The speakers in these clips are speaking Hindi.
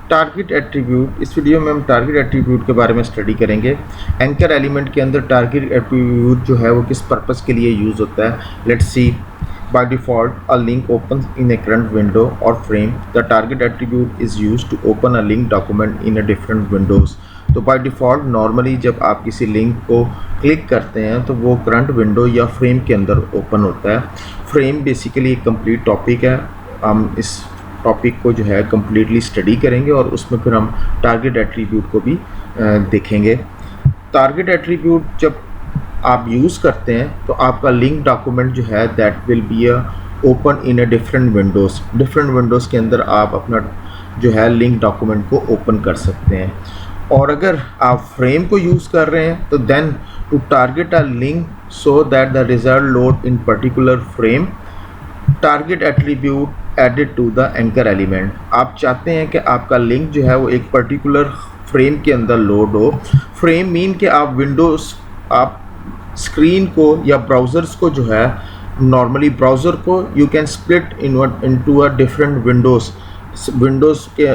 टारगेट एट्रीब्यूट, इस वीडियो में हम टारगेट एट्रीब्यूट के बारे में स्टडी करेंगे। एंकर एलिमेंट के अंदर टारगेट एट्रीब्यूट जो है वो किस पर्पस के लिए यूज़ होता है। Let's see. By default a link open in a current window और frame. The target attribute is used to open a link document in a different windows. तो बाय डिफ़ॉल्ट नॉर्मली जब आप किसी लिंक को क्लिक करते हैं तो वो करंट विंडो या फ्रेम के अंदर ओपन होता है। फ्रेम बेसिकली एक कंप्लीट टॉपिक है। हम इस टॉपिक को जो है कम्प्लीटली स्टडी करेंगे और उसमें फिर हम टारगेट एट्रीब्यूट को भी देखेंगे। टारगेट एट्रीब्यूट जब आप यूज़ करते हैं तो आपका लिंक डॉक्यूमेंट जो है that will be open in a different Windows के अंदर आप अपना जो है लिंक डॉक्यूमेंट को ओपन कर सकते हैं। और अगर आप फ्रेम को यूज़ कर रहे हैं तो then to target a link so that the result load in particular frame, target attribute added to the anchor element. आप चाहते हैं कि आपका लिंक जो है वो एक पर्टिकुलर फ्रेम के अंदर लोड हो। फ्रेम मीन कि आप स्क्रीन को या ब्राउज़र्स को जो है, नॉर्मली ब्राउज़र को you can split into a different Windows के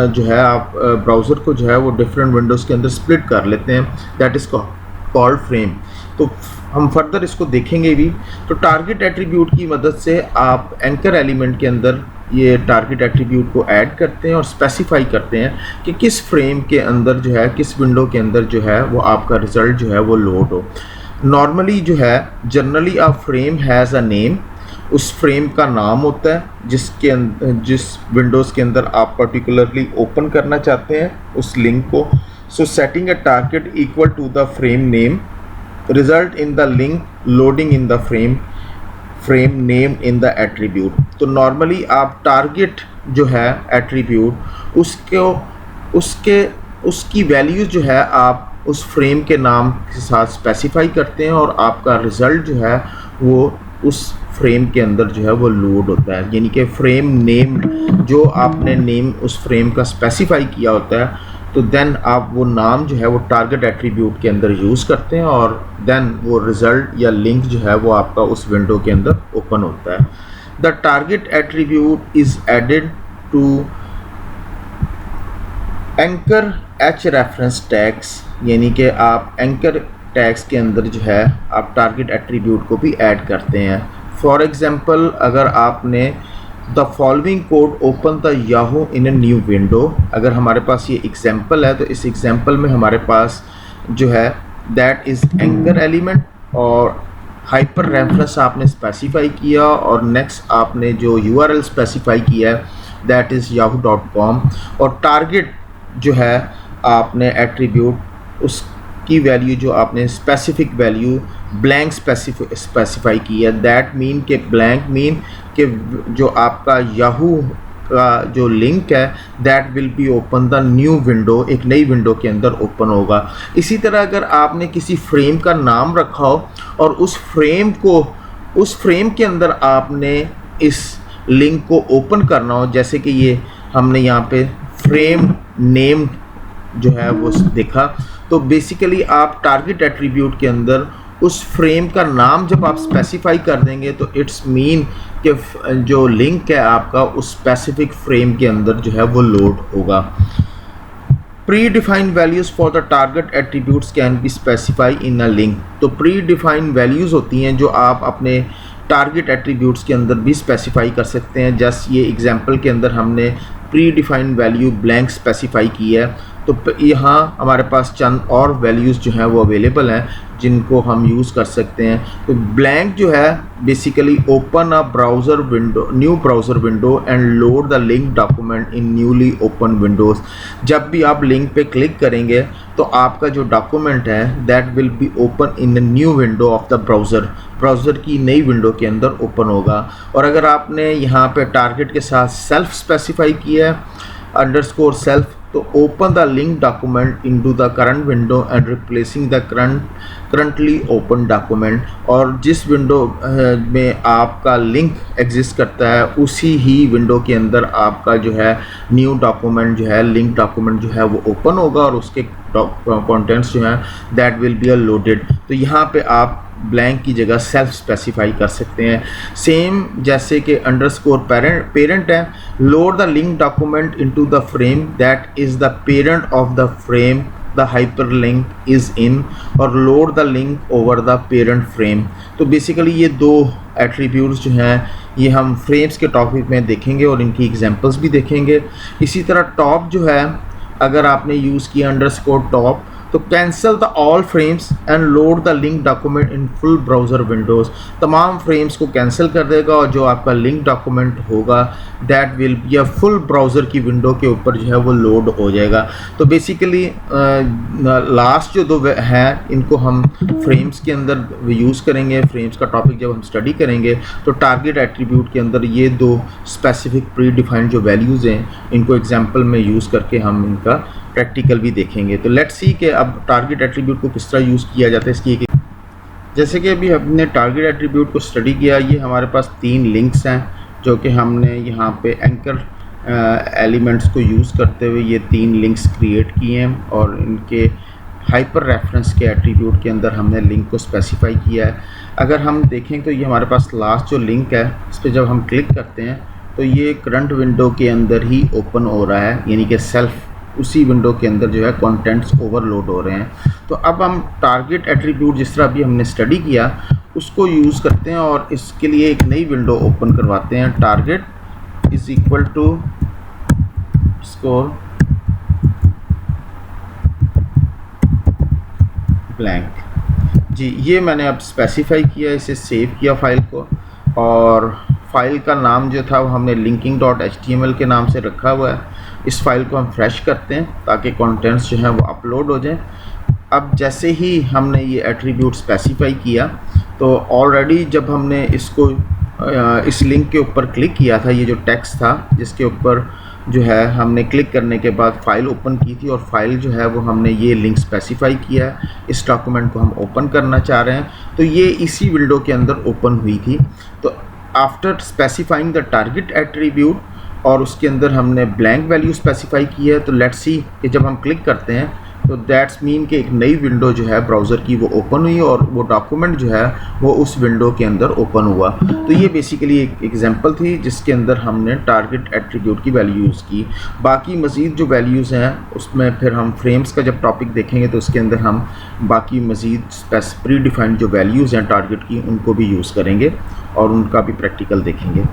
जो है आप ब्राउज़र को जो है वो डिफरेंट विंडोज़ के अंदर स्प्लिट कर लेते हैं। That is called frame. तो हम फर्दर इसको देखेंगे भी। तो टारगेट एट्रीब्यूट की मदद से आप एंकर एलिमेंट के अंदर ये टारगेट एट्रीब्यूट को ऐड करते हैं और स्पेसिफाई करते हैं कि किस फ्रेम के अंदर जो है, किस विंडो के अंदर जो है वो आपका रिज़ल्ट जो है वो लोड हो। नॉर्मली जो है generally a frame has a name. उस फ्रेम का नाम होता है जिस विंडोज़ के अंदर आप पर्टिकुलरली ओपन करना चाहते हैं उस लिंक को। So setting a target equal to the frame name result in the link loading in the frame name in the attribute। तो नॉर्मली आप टारगेट जो है एट्रीब्यूट उसकी वैल्यूज जो है आप उस फ्रेम के नाम के साथ स्पेसिफाई करते हैं और आपका रिज़ल्ट जो है वो उस फ्रेम के अंदर जो है वो लोड होता है। यानी कि फ्रेम नेम जो आपने नेम उस फ्रेम का स्पेसिफाई किया होता है, तो देन आप वो नाम जो है वो टारगेट एट्रीब्यूट के अंदर यूज़ करते हैं और देन वो रिज़ल्ट या लिंक जो है वो आपका उस विंडो के अंदर ओपन होता है। The target attribute is added to anchor H reference tags. यानी कि आप एंकर टैग्स के अंदर जो है आप टारगेट एट्रीब्यूट को भी ऐड करते हैं। फॉर एग्ज़ाम्पल, अगर आपने the following code open the Yahoo in a new window, अगर हमारे पास ये एग्जाम्पल है तो इस एग्जाम्पल में हमारे पास जो है दैट इज़ एंकर एलिमेंट और हाइपर रेफरेंस आपने स्पेसिफाई किया और नेक्स्ट आपने जो URL स्पेसिफाई किया है दैट इज़ yahoo.com और टारगेट जो है आपने एट्रीब्यूट उसकी वैल्यू जो आपने स्पेसिफिक वैल्यू ब्लैंक स्पेसिफाई की है। दैट मीन के ब्लैंक मीन कि जो आपका याहू का जो लिंक है that will be open the new window, एक नई विंडो के अंदर ओपन होगा। इसी तरह अगर आपने किसी फ्रेम का नाम रखा हो और उस फ्रेम के अंदर आपने इस लिंक को ओपन करना हो, जैसे कि ये हमने यहाँ पे फ्रेम नेम जो है वो देखा, तो बेसिकली आप टारगेट एट्रीब्यूट के अंदर उस फ्रेम का नाम जब आप स्पेसिफाई कर देंगे तो इट्स मीन कि जो लिंक है आपका उस स्पेसिफिक फ्रेम के अंदर जो है वो लोड होगा। Pre defined values for the target attributes can be specify in a link. तो प्री डिफाइंड वैल्यूज़ होती हैं जो आप अपने टारगेट एट्रीब्यूट्स के अंदर भी स्पेसिफाई कर सकते हैं। जस्ट ये एग्जांपल के अंदर हमने pre defined value blank specify की है, तो यहाँ हमारे पास चंद और वैल्यूज़ जो हैं वो अवेलेबल हैं जिनको हम यूज़ कर सकते हैं। तो ब्लैंक जो है basically open a browser window, new browser window and load the link document in newly open Windows. जब भी आप लिंक पे क्लिक करेंगे तो आपका जो डॉक्यूमेंट है that will be open in the new window of the browser की नई विंडो के अंदर ओपन होगा। और अगर आपने यहाँ पे टारगेट के साथ सेल्फ स्पेसिफाई किया है अंडरस्कोर सेल्फ, तो open the link document into the current window and replacing the currently open document. और जिस विंडो में आपका लिंक एग्जिस्ट करता है उसी ही विंडो के अंदर आपका जो है न्यू डॉक्यूमेंट जो है लिंक डॉक्यूमेंट जो है वो ओपन होगा और उसके कंटेंट्स जो हैं दैट विल बी लोडेड। तो यहाँ पे आप ब्लैंक की जगह सेल्फ स्पेसिफाई कर सकते हैं। सेम जैसे कि अंडरस्कोर पेरेंट है, load the link document into the frame that is the parent of the frame the hyperlink is in, और load the link over the parent frame. तो बेसिकली ये दो एट्रीब्यूट्स जो हैं ये हम फ्रेम्स के टॉपिक में देखेंगे और इनकी एग्जांपल्स भी देखेंगे। इसी तरह टॉप जो है, अगर आपने यूज़ किया अंडरस्कोर टॉप, तो cancel the all frames and load the link document in full browser Windows. तमाम फ्रेम्स को कैंसिल कर देगा और जो आपका लिंक डॉक्यूमेंट होगा that will be full browser की विंडो के ऊपर जो है वो लोड हो जाएगा। तो बेसिकली लास्ट जो दो हैं इनको हम फ्रेम्स के अंदर यूज़ करेंगे। फ्रेम्स का टॉपिक जब हम स्टडी करेंगे तो टारगेट एट्रीब्यूट के अंदर ये दो स्पेसिफिक प्री डिफाइंड जो वैल्यूज़ हैं इनको एग्जाम्पल में यूज़ करके हम इनका प्रैक्टिकल भी देखेंगे। तो लेट्स सी कि अब टारगेट एट्रीब्यूट को किस तरह यूज़ किया जाता है इसकी एक, जैसे कि अभी हमने टारगेट एट्रीब्यूट को स्टडी किया, ये हमारे पास 3 लिंक्स हैं जो कि हमने यहाँ पे एंकर एलिमेंट्स को यूज़ करते हुए ये 3 लिंक्स क्रिएट किए हैं और इनके हाइपर रेफरेंस के एट्रीब्यूट के अंदर हमने लिंक को स्पेसिफाई किया है। अगर हम देखें तो ये हमारे पास लास्ट जो लिंक है इस पर जब हम क्लिक करते हैं तो ये करंट विंडो के अंदर ही ओपन हो रहा है, यानी कि सेल्फ उसी विंडो के अंदर जो है कंटेंट्स ओवरलोड हो रहे हैं। तो अब हम टारगेट एट्रीब्यूट जिस तरह अभी हमने स्टडी किया उसको यूज़ करते हैं और इसके लिए एक नई विंडो ओपन करवाते हैं। Target is equal to score blank. जी, ये मैंने अब स्पेसिफाई किया, इसे सेव किया फाइल को, और फाइल का नाम जो था वो हमने linking.html के नाम से रखा हुआ है। इस फाइल को हम फ्रेश करते हैं ताकि कंटेंट्स जो हैं वो अपलोड हो जाएं। अब जैसे ही हमने ये एट्रीब्यूट स्पेसिफाई किया तो ऑलरेडी जब हमने इसको इस लिंक के ऊपर क्लिक किया था, ये जो टेक्स्ट था जिसके ऊपर जो है हमने क्लिक करने के बाद फ़ाइल ओपन की थी और फाइल जो है वो हमने ये लिंक स्पेसिफाई किया है, इस डॉक्यूमेंट को हम ओपन करना चाह रहे हैं, तो ये इसी विंडो के अंदर ओपन हुई थी। तो after specifying the target attribute और उसके अंदर हमने ब्लैंक वैल्यू स्पेसिफाई की है, तो लेट्स सी कि जब हम क्लिक करते हैं तो दैट्स मीन कि एक नई विंडो जो है ब्राउज़र की वो ओपन हुई और वो डॉक्यूमेंट जो है वो उस विंडो के अंदर ओपन हुआ। तो ये बेसिकली एक एग्जांपल थी जिसके अंदर हमने टारगेट एट्रीब्यूट की वैल्यू यूज़ की। बाकी मज़ीद जो वैल्यूज़ हैं उसमें फिर हम फ्रेम्स का जब टॉपिक देखेंगे तो उसके अंदर हम बाकी मज़ीद प्री डिफाइंड जो वैल्यूज़ हैं टारगेट की उनको भी यूज़ करेंगे और उनका भी प्रैक्टिकल देखेंगे।